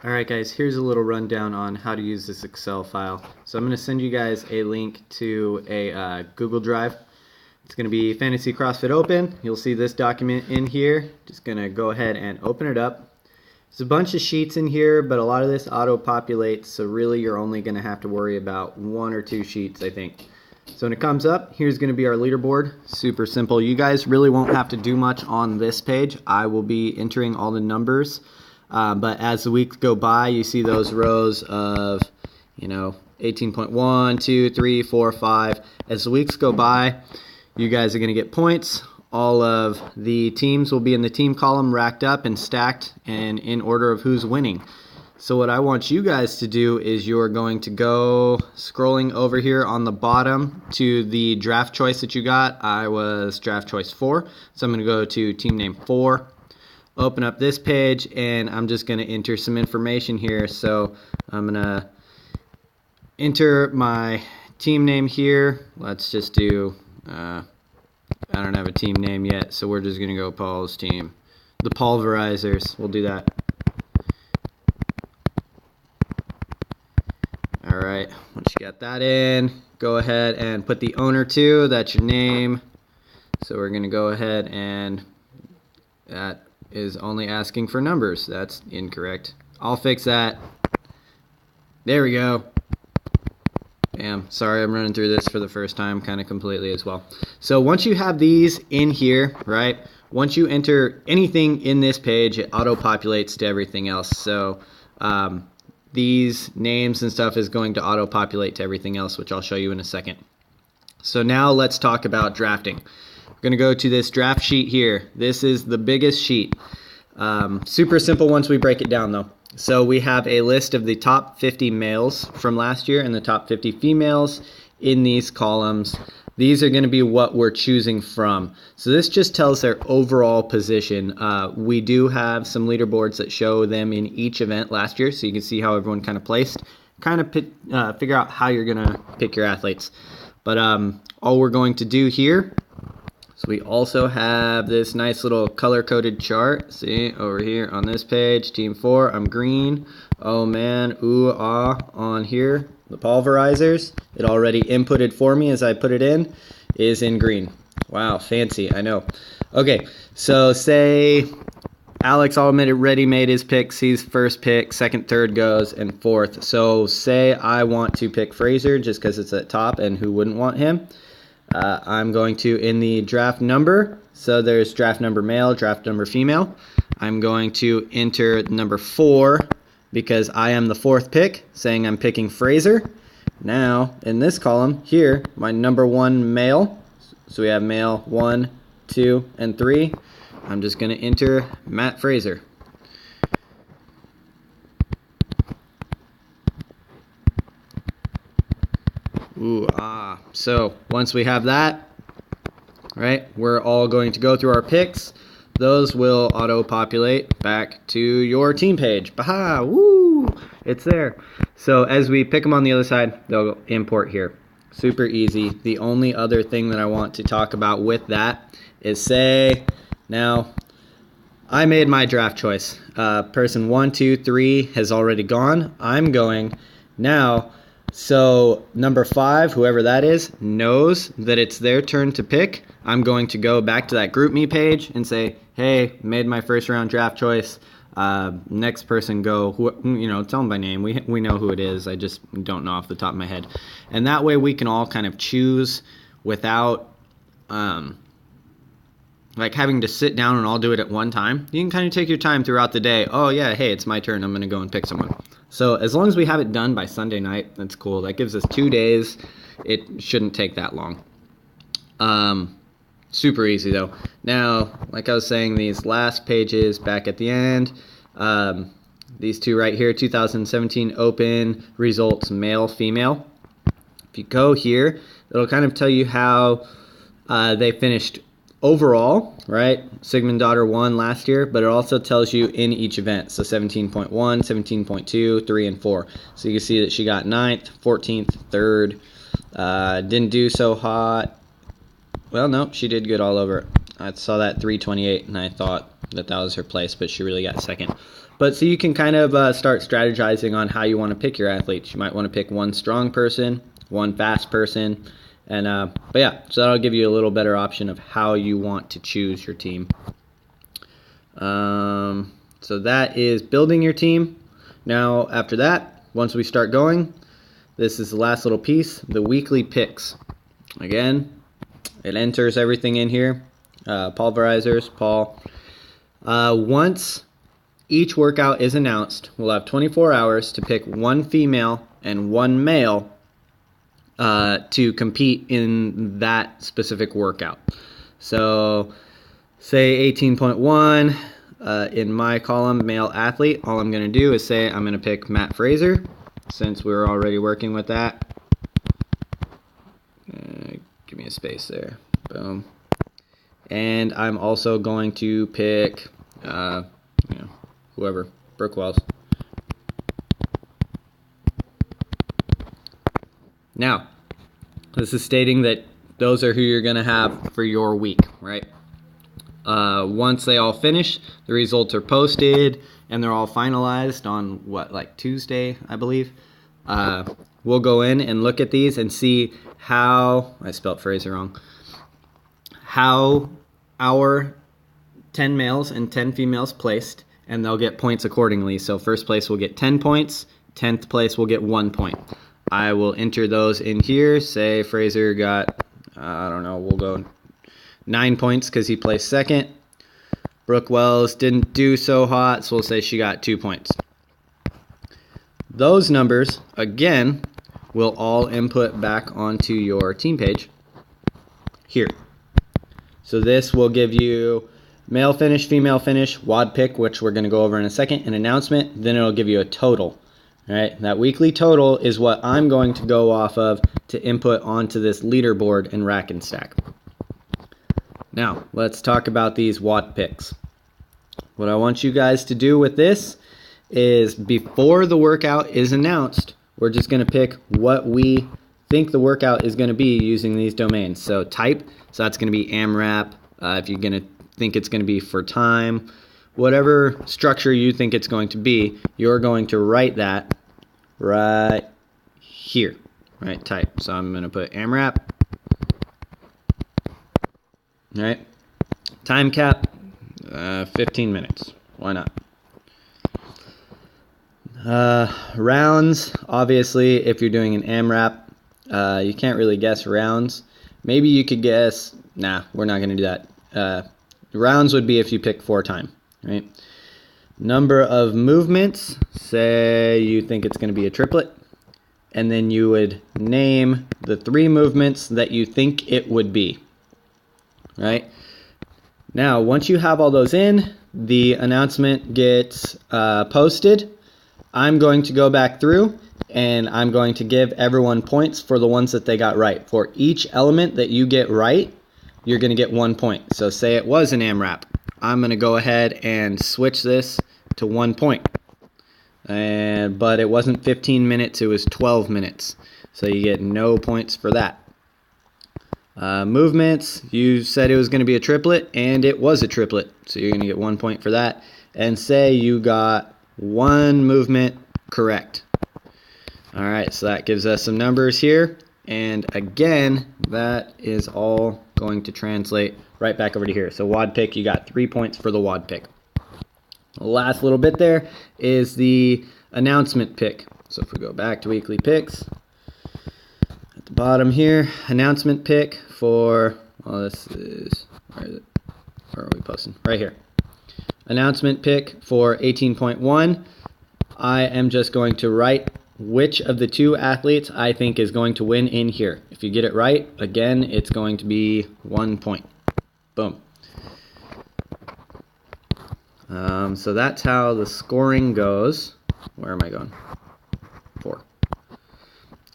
Alright guys, here's a little rundown on how to use this Excel file. So I'm going to send you guys a link to a Google Drive. It's going to be Fantasy CrossFit Open. You'll see this document in here. Just going to go ahead and open it up. There's a bunch of sheets in here, but a lot of this auto-populates, so really you're only going to have to worry about one or two sheets, I think. So when it comes up, here's going to be our leaderboard. Super simple. You guys really won't have to do much on this page. I will be entering all the numbers. But as the weeks go by, you see those rows of, 18.1, 2, 3, 4, 5. As the weeks go by, you guys are going to get points. All of the teams will be in the team column racked up and stacked and in order of who's winning. So what I want you guys to do is you're going to go scrolling over here on the bottom to the draft choice that you got. I was draft choice 4, so I'm going to go to team name 4. Open up this page, and I'm just going to enter some information here. So I'm going to enter my team name here. Let's just do, I don't have a team name yet, so we're just going to go Paul's team. The Pulverizers, we'll do that. Alright, once you got that in, go ahead and put the owner too. That's your name. So we're going to go ahead and that is only asking for numbers. That's incorrect. I'll fix that. There we go. Bam. Sorry, I'm running through this for the first time kind of completely as well. So once you have these in here, right, once you enter anything in this page, it auto-populates to everything else. So these names and stuff is going to auto-populate to everything else, which I'll show you in a second. So now let's talk about drafting. We're going to go to this draft sheet here. This is the biggest sheet. Super simple once we break it down though. So we have a list of the top 50 males from last year and the top 50 females in these columns. These are going to be what we're choosing from. So this just tells their overall position. We do have some leaderboards that show them in each event last year, so you can see how everyone kind of placed. Kind of figure out how you're going to pick your athletes. But all we're going to do here, so we also have this nice little color-coded chart. See, over here on this page, Team 4, I'm green. Oh man, ooh, ah, on here, the Pulverizers, it already inputted for me as I put it in, is in green. Wow, fancy, I know. Okay, so say Alex already made his picks. He's first pick, second, third goes, and fourth. So say I want to pick Fraser just because it's at top, and who wouldn't want him? I'm going to, in the draft number, so there's draft number male, draft number female. I'm going to enter number 4 because I am the 4th pick, saying I'm picking Fraser. Now, in this column here, my number 1 male, so we have male 1, 2, and 3. I'm just going to enter Matt Fraser. Ooh, ah. So once we have that, right, we're all going to go through our picks. Those will auto-populate back to your team page. Baha! Woo! It's there. So as we pick them on the other side, they'll import here. Super easy. The only other thing that I want to talk about with that is say, now, I made my draft choice. Person 1, 2, 3 has already gone. I'm going now. So number 5, whoever that is, knows that it's their turn to pick. I'm going to go back to that GroupMe page and say, hey, made my first round draft choice. Next person go, tell them by name. We know who it is. I just don't know off the top of my head. And that way we can all kind of choose without like having to sit down and all do it at one time. You can kind of take your time throughout the day. Oh yeah, hey, it's my turn. I'm going to go and pick someone. So as long as we have it done by Sunday night, that's cool. That gives us 2 days. It shouldn't take that long. Super easy though. Now, like I was saying, these last pages back at the end, these two right here, 2017 Open results, male, female. If you go here, it'll kind of tell you how they finished overall, right? Sigmund Daughter won last year, but it also tells you in each event. So 17.1, 17.2, 3, and 4. So you can see that she got 9th, 14th, 3rd. Didn't do so hot. Well, no, she did good all over. I saw that 328, and I thought that was her place, but she really got second. But so you can kind of start strategizing on how you want to pick your athletes. You might want to pick one strong person, one fast person, and but yeah, so that'll give you a little better option of how you want to choose your team. So that is building your team. Now after that, once we start going, this is the last little piece, the weekly picks. Again, it enters everything in here. Pulverizers, Paul. Once each workout is announced, we'll have 24 hours to pick one female and one male to compete in that specific workout. So say 18.1, in my column, male athlete, all I'm going to do is say I'm going to pick Matt Fraser, since we're already working with that. Give me a space there. Boom. And I'm also going to pick, whoever, Brooke Wells. Now, this is stating that those are who you're going to have for your week, right? Once they all finish, the results are posted, and they're all finalized on, Tuesday, I believe. We'll go in and look at these and see how, I spelled Fraser wrong, how our 10 males and 10 females placed, and they'll get points accordingly. So first place will get 10 points, 10th place will get 1 point. I will enter those in here. Say Fraser got, we'll go 9 points because he placed second. Brooke Wells didn't do so hot, so we'll say she got 2 points. Those numbers, again, will all input back onto your team page here. So this will give you male finish, female finish, WOD pick, which we're going to go over in a second, an announcement, then it'll give you a total. All right, that weekly total is what I'm going to go off of to input onto this leaderboard in Rack and Stack. Now, let's talk about these WOD picks. What I want you guys to do with this is before the workout is announced, we're just going to pick what we think the workout is going to be using these domains. So type, so that's going to be AMRAP. If you're going to think it's going to be for time, whatever structure you think it's going to be, you're going to write that right here, right? Type. So I'm going to put AMRAP. All right. Time cap, 15 minutes. Why not? Rounds, obviously, if you're doing an AMRAP, you can't really guess rounds. Maybe you could guess, nah, we're not going to do that. Rounds would be if you pick 4 time, right? Number of movements, say you think it's going to be a triplet, and then you would name the 3 movements that you think it would be, right? Now, once you have all those in, the announcement gets posted. I'm going to go back through and I'm going to give everyone points for the ones that they got right. For each element that you get right, you're going to get 1 point. So say it was an AMRAP. I'm going to go ahead and switch this to 1 point. But it wasn't 15 minutes, it was 12 minutes. So you get no points for that. Movements, you said it was going to be a triplet, and it was a triplet. So you're going to get 1 point for that. And say you got 1 movement correct. All right, so that gives us some numbers here. And again, that is all going to translate right back over to here. So WOD pick, you got 3 points for the WOD pick. The last little bit there is the announcement pick. So if we go back to weekly picks, at the bottom here, announcement pick for, well, this is, where is it? Where are we posting? Right here. Announcement pick for 18.1. I am just going to write which of the 2 athletes I think is going to win in here. If you get it right, again, it's going to be 1 point. Boom. So that's how the scoring goes. Where am I going? 4.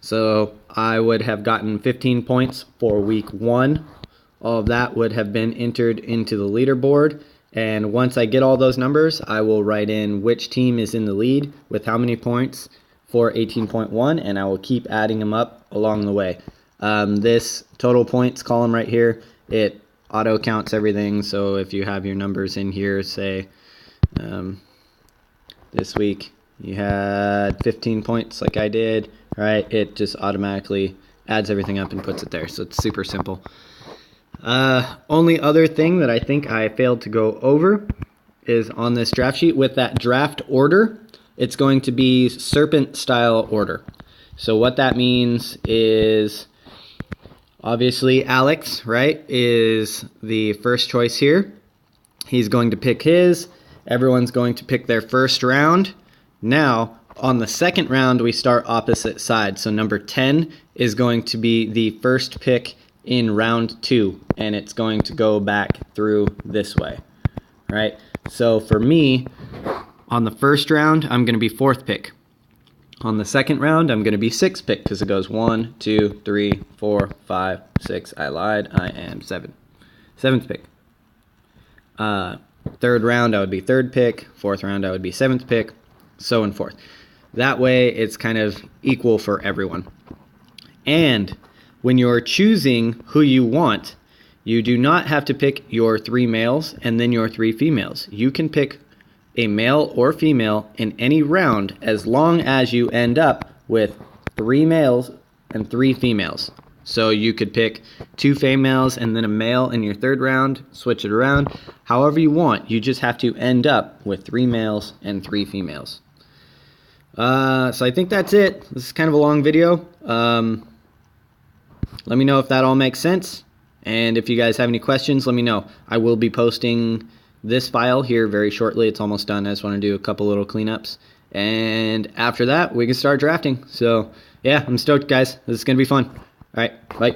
So I would have gotten 15 points for week 1. All of that would have been entered into the leaderboard. And once I get all those numbers, I will write in which team is in the lead with how many points for 18.1, and I will keep adding them up along the way. This total points column right here, it auto counts everything. So if you have your numbers in here, say this week you had 15 points like I did, right? It just automatically adds everything up and puts it there. So it's super simple. Only other thing that I think I failed to go over is on this draft sheet with that draft order, it's going to be serpent style order. So what that means is obviously Alex, right, is the first choice here. He's going to pick his. Everyone's going to pick their first round. Now, on the second round, we start opposite sides. So number 10 is going to be the first pick in round 2, and it's going to go back through this way, right? So for me, on the first round, I'm going to be 4th pick. On the second round, I'm going to be 6th pick because it goes 1, 2, 3, 4, 5, 6. I lied. I am 7th pick. Third round, I would be 3rd pick. 4th round, I would be 7th pick. So and forth. That way, it's kind of equal for everyone. And when you're choosing who you want, you do not have to pick your 3 males and then your 3 females. You can pick a male or female in any round as long as you end up with 3 males and 3 females. So you could pick 2 females and then a male in your 3rd round, switch it around. However you want, you just have to end up with 3 males and 3 females. So I think that's it. This is kind of a long video. Let me know if that all makes sense. And if you guys have any questions, let me know. I will be posting this file here very shortly. It's almost done. I just want to do a couple little cleanups. And after that, we can start drafting. So, yeah, I'm stoked, guys. This is going to be fun. All right, bye.